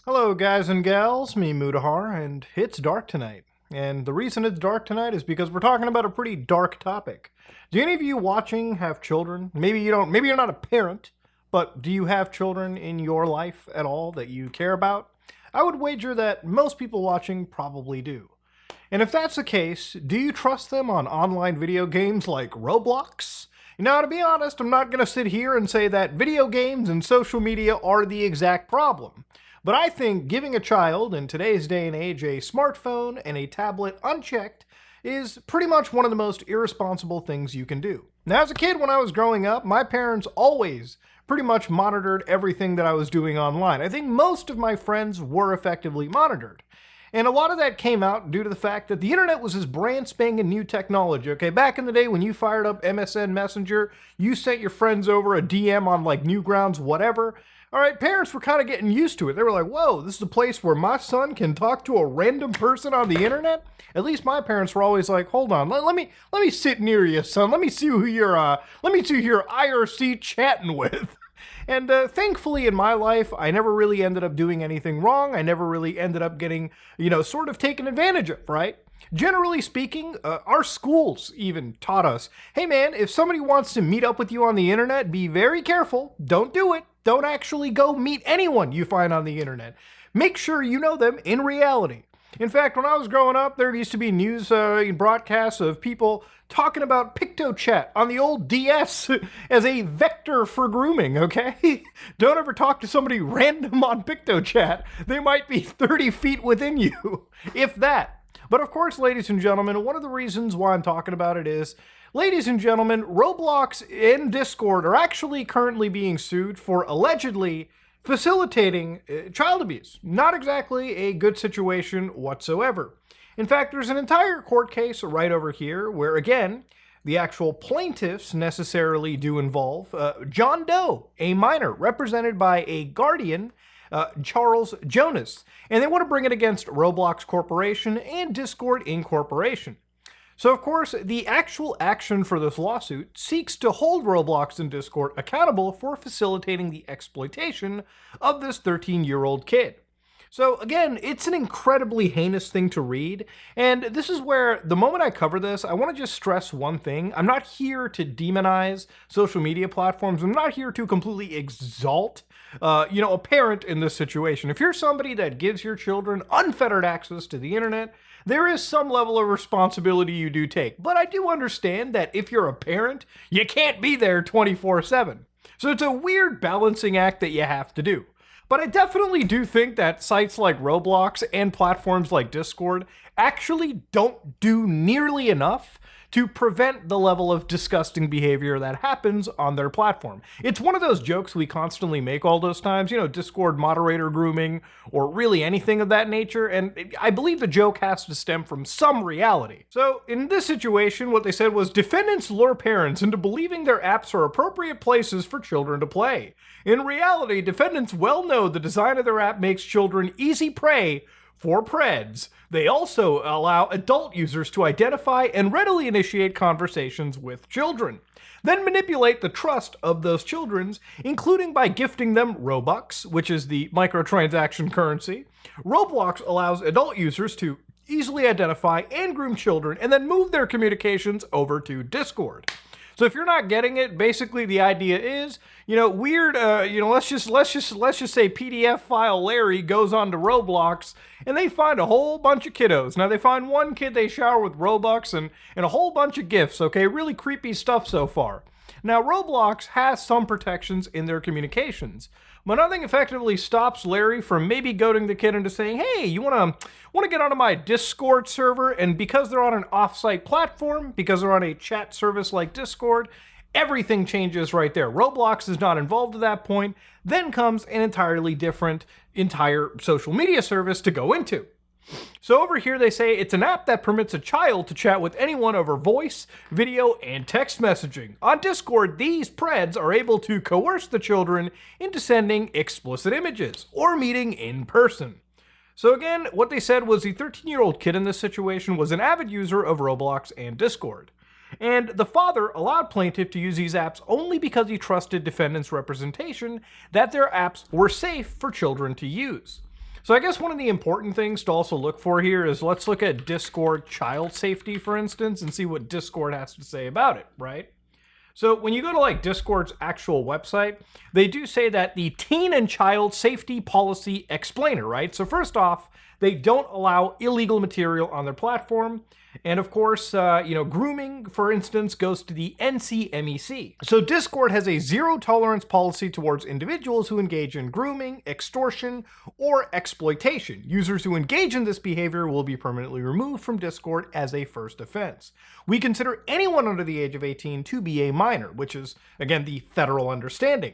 Hello, guys and gals, me Mudahar, and it's dark tonight. And the reason it's dark tonight is because we're talking about a pretty dark topic. Do any of you watching have children? Maybe you don't, maybe you're not a parent, but do you have children in your life at all that you care about? I would wager that most people watching probably do. And if that's the case, do you trust them on online video games like Roblox? Now, to be honest, I'm not going to sit here and say that video games and social media are the exact problem. But I think giving a child in today's day and age a smartphone and a tablet unchecked is pretty much one of the most irresponsible things you can do. Now, as a kid, when I was growing up, my parents always pretty much monitored everything that I was doing online. I think most of my friends were effectively monitored. And a lot of that came out due to the fact that the internet was this brand spanking new technology. Okay, back in the day when you fired up MSN Messenger, you sent your friends over a DM on like Newgrounds, whatever. All right, parents were kind of getting used to it. They were like, whoa, this is a place where my son can talk to a random person on the internet? At least my parents were always like, hold on, let me sit near you, son. Let me see who you're IRC chatting with. And thankfully in my life, I never really ended up doing anything wrong. I never really ended up getting, sort of taken advantage of, right? Generally speaking, our schools even taught us, hey man, if somebody wants to meet up with you on the internet, be very careful. Don't do it. Don't actually go meet anyone you find on the internet. Make sure you know them in reality. In fact, when I was growing up, there used to be news broadcasts of people talking about PictoChat on the old DS as a vector for grooming, okay? Don't ever talk to somebody random on PictoChat. They might be 30 feet within you, if that. But of course, ladies and gentlemen, one of the reasons why I'm talking about it is, ladies and gentlemen, Roblox and Discord are actually currently being sued for allegedly facilitating child abuse. Not exactly a good situation whatsoever. In fact, there's an entire court case right over here where, again, the actual plaintiffs necessarily do involve John Doe, a minor, represented by a guardian, Charles Jonas. And they want to bring it against Roblox Corporation and Discord Incorporation. So, of course, the actual action for this lawsuit seeks to hold Roblox and Discord accountable for facilitating the exploitation of this 13-year-old kid. So, again, it's an incredibly heinous thing to read, and this is where, the moment I cover this, I want to just stress one thing. I'm not here to demonize social media platforms. I'm not here to completely exalt, a parent in this situation. If you're somebody that gives your children unfettered access to the internet, there is some level of responsibility you do take. But I do understand that if you're a parent, you can't be there 24/7. So it's a weird balancing act that you have to do. But I definitely do think that sites like Roblox and platforms like Discord actually don't do nearly enough to prevent the level of disgusting behavior that happens on their platform. It's one of those jokes we constantly make all those times, Discord moderator grooming, or really anything of that nature, and I believe the joke has to stem from some reality. So in this situation, what they said was, defendants lure parents into believing their apps are appropriate places for children to play. In reality, defendants well know the design of their app makes children easy prey for preds. They also allow adult users to identify and readily initiate conversations with children, then manipulate the trust of those children, including by gifting them Robux, which is the microtransaction currency. Roblox allows adult users to easily identify and groom children and then move their communications over to Discord. So if you're not getting it, basically the idea is, let's just say PDF file Larry goes on to Roblox and they find a whole bunch of kiddos. Now they find one kid they shower with Robux and a whole bunch of gifts, okay? Really creepy stuff so far. Now Roblox has some protections in their communications, but nothing effectively stops Larry from maybe goading the kid into saying, hey, you wanna get onto my Discord server? And because they're on an off-site platform, because they're on a chat service like Discord, everything changes right there. Roblox is not involved at that point. Then comes an entirely different entire social media service to go into. So over here they say it's an app that permits a child to chat with anyone over voice, video, and text messaging. On Discord, these preds are able to coerce the children into sending explicit images or meeting in person. So again, what they said was the 13-year-old kid in this situation was an avid user of Roblox and Discord. And the father allowed plaintiff to use these apps only because he trusted defendant's representation that their apps were safe for children to use. So I guess one of the important things to also look for here is let's look at Discord child safety, for instance, and see what Discord has to say about it, right? So when you go to like Discord's actual website, they do say that the teen and child safety policy explainer, right? So first off, they don't allow illegal material on their platform. And of course, grooming, for instance, goes to the NCMEC. So Discord has a zero tolerance policy towards individuals who engage in grooming, extortion, or exploitation. Users who engage in this behavior will be permanently removed from Discord as a first offense. We consider anyone under the age of 18 to be a minor, which is, again, the federal understanding.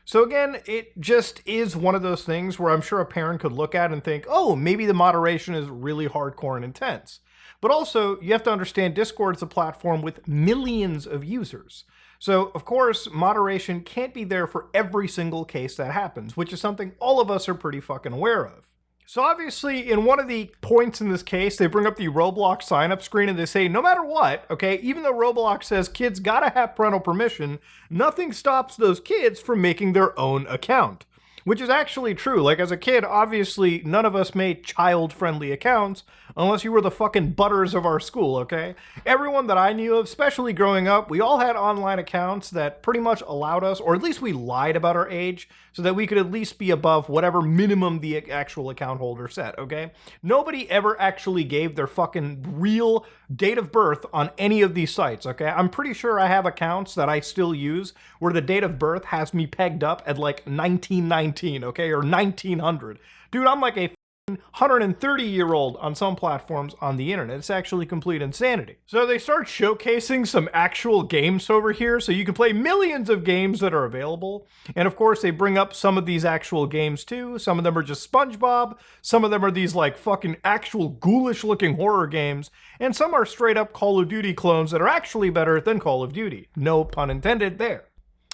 So again, it just is one of those things where I'm sure a parent could look at and think, oh, maybe the moderation is really hardcore and intense. But also, you have to understand Discord is a platform with millions of users. So, of course, moderation can't be there for every single case that happens, which is something all of us are pretty fucking aware of. So obviously, in one of the points in this case, they bring up the Roblox sign-up screen and they say, no matter what, okay, even though Roblox says kids gotta have parental permission, nothing stops those kids from making their own account. Which is actually true. Like, as a kid, obviously, none of us made child-friendly accounts unless you were the fucking butters of our school, okay? Everyone that I knew of, especially growing up, we all had online accounts that pretty much allowed us, or at least we lied about our age, so that we could at least be above whatever minimum the actual account holder set, okay? Nobody ever actually gave their fucking real date of birth on any of these sites, okay? I'm pretty sure I have accounts that I still use where the date of birth has me pegged up at like 1919, okay, or 1900. Dude, I'm like a 130-year-old on some platforms on the internet. It's actually complete insanity. So they start showcasing some actual games over here, so you can play millions of games that are available. And of course, they bring up some of these actual games too. Some of them are just SpongeBob. Some of them are these like fucking actual ghoulish-looking horror games. And some are straight-up Call of Duty clones that are actually better than Call of Duty. No pun intended there.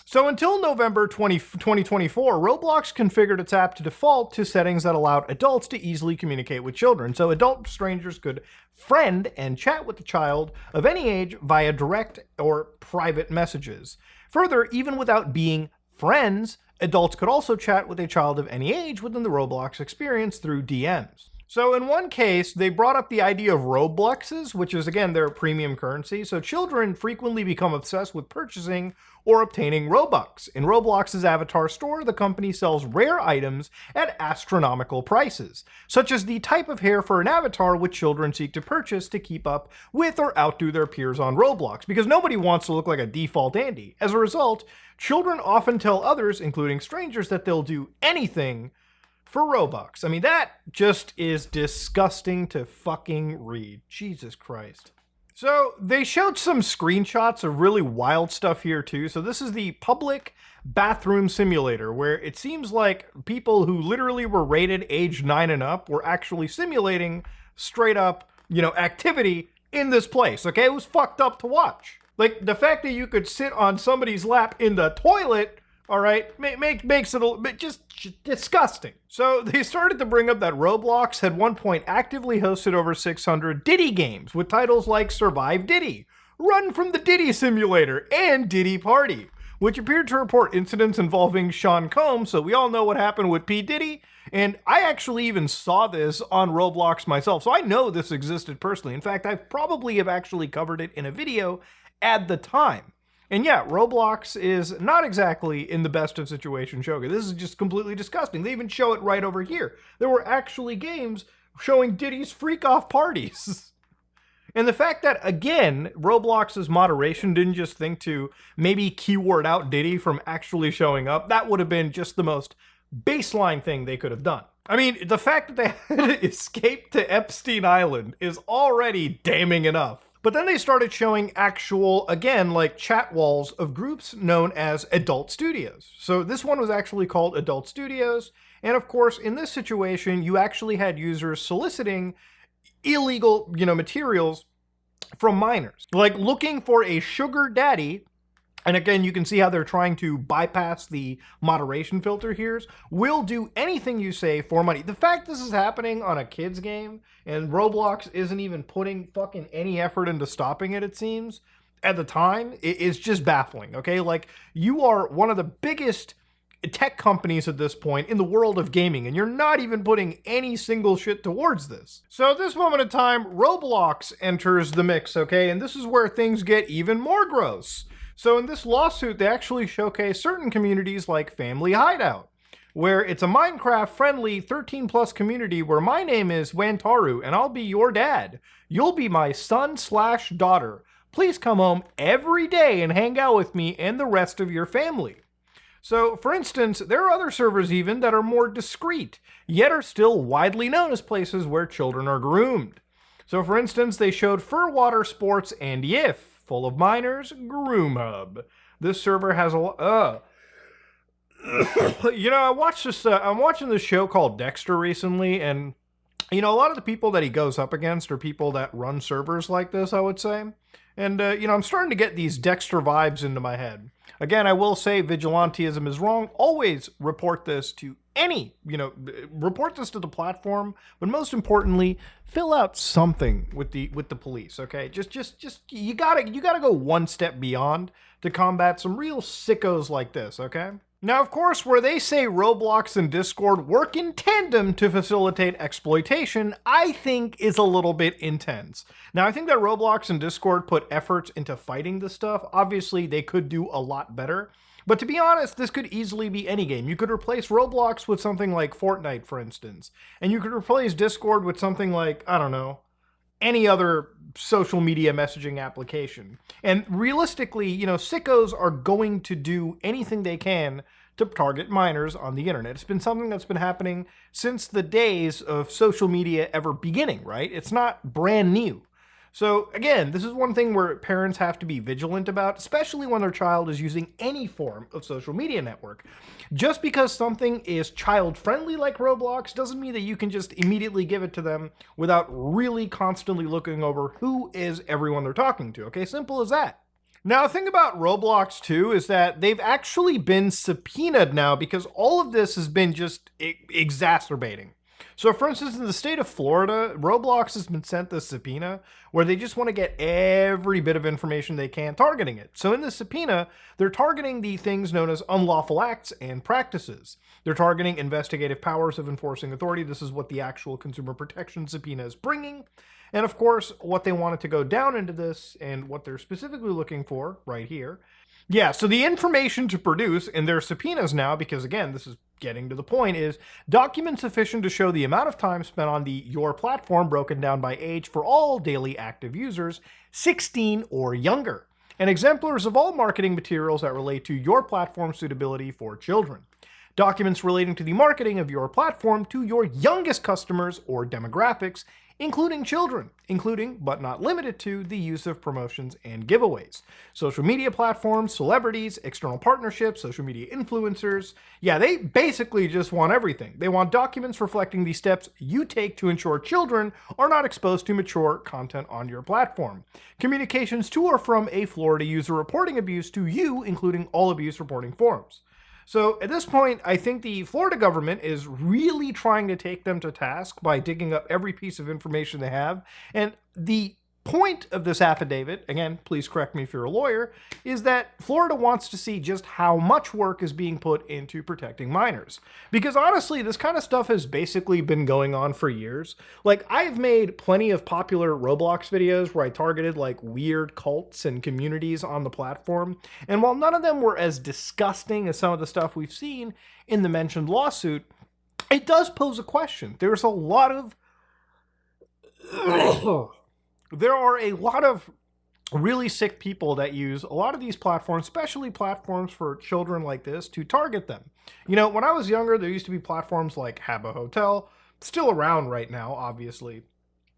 So until November 2024, Roblox configured its app to default to settings that allowed adults to easily communicate with children. So adult strangers could friend and chat with the child of any age via direct or private messages. Further, even without being friends, adults could also chat with a child of any age within the Roblox experience through DMs. So in one case, they brought up the idea of Robluxes, which is, again, their premium currency. So children frequently become obsessed with purchasing or obtaining Robux. In Roblox's avatar store, the company sells rare items at astronomical prices, such as the type of hair for an avatar which children seek to purchase to keep up with or outdo their peers on Roblox, because nobody wants to look like a default Andy. As a result, children often tell others, including strangers, that they'll do anything for Robux. I mean, that just is disgusting to fucking read. Jesus Christ. So they showed some screenshots of really wild stuff here too. So this is the public bathroom simulator, where it seems like people who literally were rated age 9 and up were actually simulating straight up, activity in this place. Okay, it was fucked up to watch. Like, the fact that you could sit on somebody's lap in the toilet, all right, makes it a bit just disgusting. So they started to bring up that Roblox had one point actively hosted over 600 Diddy games with titles like Survive Diddy, Run from the Diddy Simulator, and Diddy Party, which appeared to report incidents involving Sean Combs, so we all know what happened with P. Diddy. And I actually even saw this on Roblox myself, so I know this existed personally. In fact, I probably have actually covered it in a video at the time. And yeah, Roblox is not exactly in the best of situations showing. This is just completely disgusting. They even show it right over here. There were actually games showing Diddy's freak-off parties. And the fact that, again, Roblox's moderation didn't just think to maybe keyword out Diddy from actually showing up, that would have been just the most baseline thing they could have done. I mean, the fact that they had to escape to Epstein Island is already damning enough. But then they started showing actual, again, like chat walls of groups known as adult studios. So this one was actually called Adult Studios. And of course, in this situation, you actually had users soliciting illegal, materials from minors, like looking for a sugar daddy. And again, you can see how they're trying to bypass the moderation filter here. Will do anything you say for money. The fact this is happening on a kid's game and Roblox isn't even putting fucking any effort into stopping it, it seems, at the time, it is just baffling, okay? Like, you are one of the biggest tech companies at this point in the world of gaming, and you're not even putting any single shit towards this. So at this moment in time, Roblox enters the mix, okay? And this is where things get even more gross. So in this lawsuit, they actually showcase certain communities like Family Hideout, where it's a Minecraft-friendly 13-plus community where my name is Wantaru, and I'll be your dad. You'll be my son/daughter. Please come home every day and hang out with me and the rest of your family. So, for instance, there are other servers even that are more discreet, yet are still widely known as places where children are groomed. So, for instance, they showed Furwater Sports and Yif, full of minors, Groom Hub. This server has a you know, I'm watching this show called Dexter recently, and you know, a lot of the people that he goes up against are people that run servers like this, I would say. And, you know, I'm starting to get these Dexter vibes into my head. Again, I will say vigilantism is wrong. Always report this to report this to the platform. But most importantly, fill out something with the police, okay? Just you gotta go one step beyond to combat some real sickos like this, okay? Now, of course, where they say Roblox and Discord work in tandem to facilitate exploitation, I think is a little bit intense. Now, I think that Roblox and Discord put efforts into fighting this stuff. Obviously, they could do a lot better. But to be honest, this could easily be any game. You could replace Roblox with something like Fortnite, for instance. And you could replace Discord with something like, I don't know, any other social media messaging application. And realistically, you know, sickos are going to do anything they can to target minors on the internet. It's been something that's been happening since the days of social media ever beginning, right? It's not brand new. So again, this is one thing where parents have to be vigilant about, especially when their child is using any form of social media network. Just because something is child-friendly like Roblox doesn't mean that you can just immediately give it to them without really constantly looking over who is everyone they're talking to, okay? Simple as that. Now, the thing about Roblox, too, is that they've actually been subpoenaed now because all of this has been just exacerbating. So, for instance, in the state of Florida, Roblox has been sent this subpoena where they just want to get every bit of information they can targeting it. So in the subpoena, they're targeting the things known as unlawful acts and practices. They're targeting investigative powers of enforcing authority. This is what the actual consumer protection subpoena is bringing. And of course, what they wanted to go down into this and what they're specifically looking for right here. Yeah, so the information to produce in their subpoenas now, because again, this is getting to the point, is documents sufficient to show the amount of time spent on the your platform broken down by age for all daily active users, 16 or younger, and exemplars of all marketing materials that relate to your platform suitability for children. Documents relating to the marketing of your platform to your youngest customers or demographics, including children, including but not limited to the use of promotions and giveaways. Social media platforms, celebrities, external partnerships, social media influencers. Yeah, they basically just want everything. They want documents reflecting the steps you take to ensure children are not exposed to mature content on your platform. Communications to or from a Florida user reporting abuse to you, including all abuse reporting forms. So at this point, I think the Florida government is really trying to take them to task by digging up every piece of information they have. And the point of this affidavit, again, please correct me if you're a lawyer, is that Florida wants to see just how much work is being put into protecting minors. Because honestly, this kind of stuff has basically been going on for years. Like, I've made plenty of popular Roblox videos where I targeted like weird cults and communities on the platform. And while none of them were as disgusting as some of the stuff we've seen in the mentioned lawsuit, it does pose a question. There's a lot of there are a lot of really sick people that use a lot of these platforms, especially platforms for children like this, to target them. You know, when I was younger, there used to be platforms like Habba Hotel, still around right now, obviously.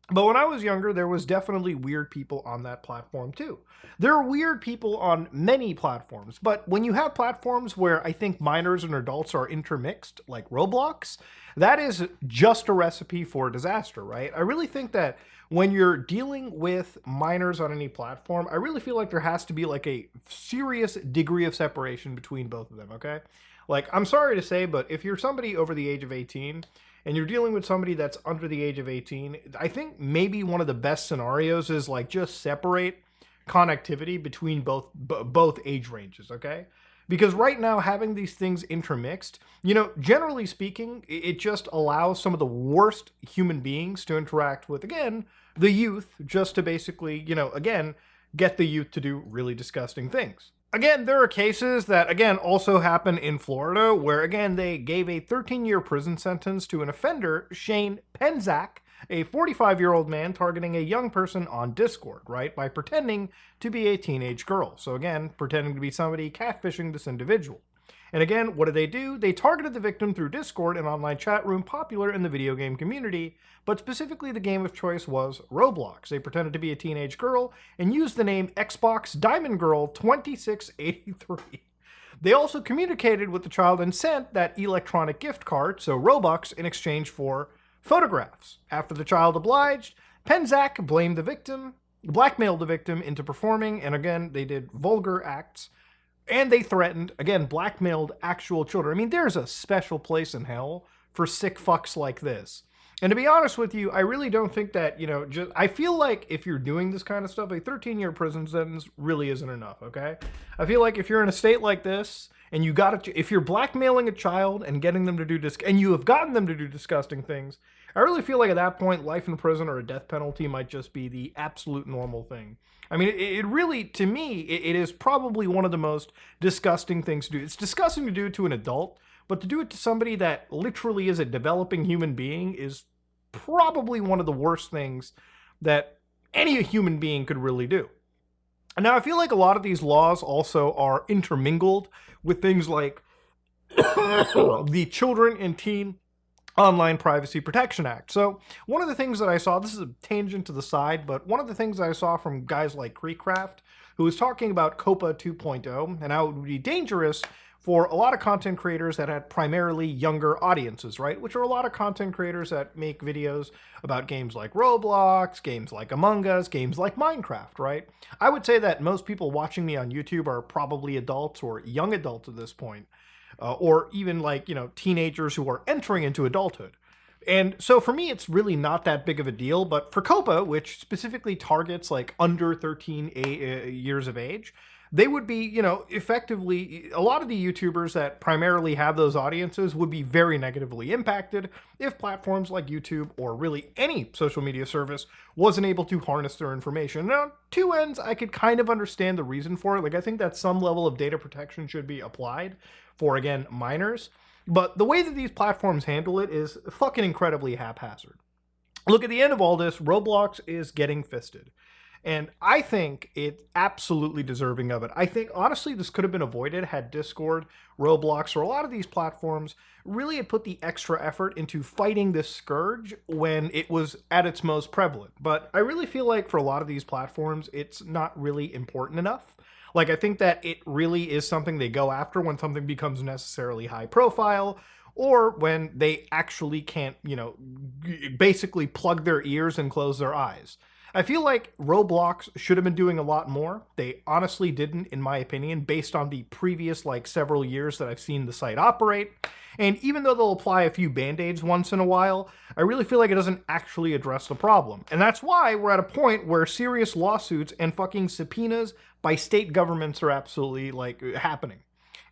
But when I was younger, there was definitely weird people on that platform too. There are weird people on many platforms, but when you have platforms where I think minors and adults are intermixed, like Roblox, that is just a recipe for disaster, right? I really think that when you're dealing with minors on any platform, I really feel like there has to be like a serious degree of separation between both of them, okay? Like, I'm sorry to say, but if you're somebody over the age of 18 and you're dealing with somebody that's under the age of 18, I think maybe one of the best scenarios is like just separate connectivity between both age ranges, okay? Because right now, having these things intermixed, generally speaking, it just allows some of the worst human beings to interact with, again, the youth, just to basically, again, get the youth to do really disgusting things. Again, there are cases that, again, also happen in Florida where, again, they gave a 13-year prison sentence to an offender, Shane Penzak, a 45-year-old man targeting a young person on Discord, right, by pretending to be a teenage girl. So again, pretending to be somebody, catfishing this individual. And again, what did they do? They targeted the victim through Discord, an online chat room popular in the video game community, but specifically the game of choice was Roblox. They pretended to be a teenage girl and used the name Xbox Diamond Girl 2683. They also communicated with the child and sent that electronic gift card, so Robux, in exchange for photographs. After the child obliged, Penzak blamed the victim, blackmailed the victim into performing, and again, they did vulgar acts. And they threatened, again, blackmailed actual children. I mean, there's a special place in hell for sick fucks like this. And to be honest with you, I really don't think that, I feel like if you're doing this kind of stuff, a 13-year prison sentence really isn't enough, okay? I feel like if you're in a state like this, and if you're blackmailing a child and getting them to do and you have gotten them to do disgusting things, I really feel like at that point, life in prison or a death penalty might just be the absolute normal thing. I mean, it really, to me, it is probably one of the most disgusting things to do. It's disgusting to do to an adult, but to do it to somebody that literally is a developing human being is probably one of the worst things that any human being could really do. And now I feel like a lot of these laws also are intermingled with things like the Children and Teen Online Privacy Protection Act. So one of the things that I saw, this is a tangent to the side, but one of the things that I saw from guys like Creekcraft, who was talking about COPA 2.0 and how it would be dangerous for a lot of content creators that had primarily younger audiences, right? Which are a lot of content creators that make videos about games like Roblox, games like Among Us, games like Minecraft, right? I would say that most people watching me on YouTube are probably adults or young adults at this point. Or even like, teenagers who are entering into adulthood. And so for me, it's really not that big of a deal. But for COPA, which specifically targets like under 13 years of age, they would be, effectively, a lot of the YouTubers that primarily have those audiences would be very negatively impacted if platforms like YouTube or really any social media service wasn't able to harness their information. Now, two ends, I could kind of understand the reason for it. Like, I think that some level of data protection should be applied for, again, minors. But the way that these platforms handle it is fucking incredibly haphazard. Look, at the end of all this, Roblox is getting fisted. And I think it's absolutely deserving of it. I think, honestly, this could have been avoided had Discord, Roblox, or a lot of these platforms really had put the extra effort into fighting this scourge when it was at its most prevalent. But I really feel like for a lot of these platforms, it's not really important enough. Like, I think that it really is something they go after when something becomes necessarily high profile, or when they actually can't, basically plug their ears and close their eyes. I feel like Roblox should have been doing a lot more. They honestly didn't, in my opinion, based on the previous, several years that I've seen the site operate. And even though they'll apply a few band-aids once in a while, I really feel like it doesn't actually address the problem. And that's why we're at a point where serious lawsuits and fucking subpoenas by state governments are absolutely, happening.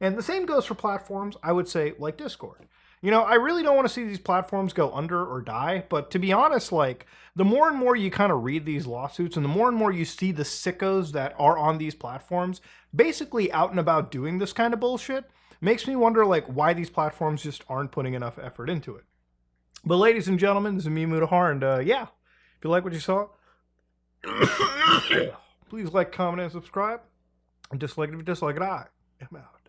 And the same goes for platforms, I would say, like Discord. I really don't want to see these platforms go under or die, but to be honest, the more and more you kind of read these lawsuits and the more and more you see the sickos that are on these platforms basically out and about doing this kind of bullshit, makes me wonder, why these platforms just aren't putting enough effort into it. But ladies and gentlemen, this is me, Mudahar, and yeah, if you like what you saw, please like, comment, and subscribe. And dislike it if you dislike it, I'm out.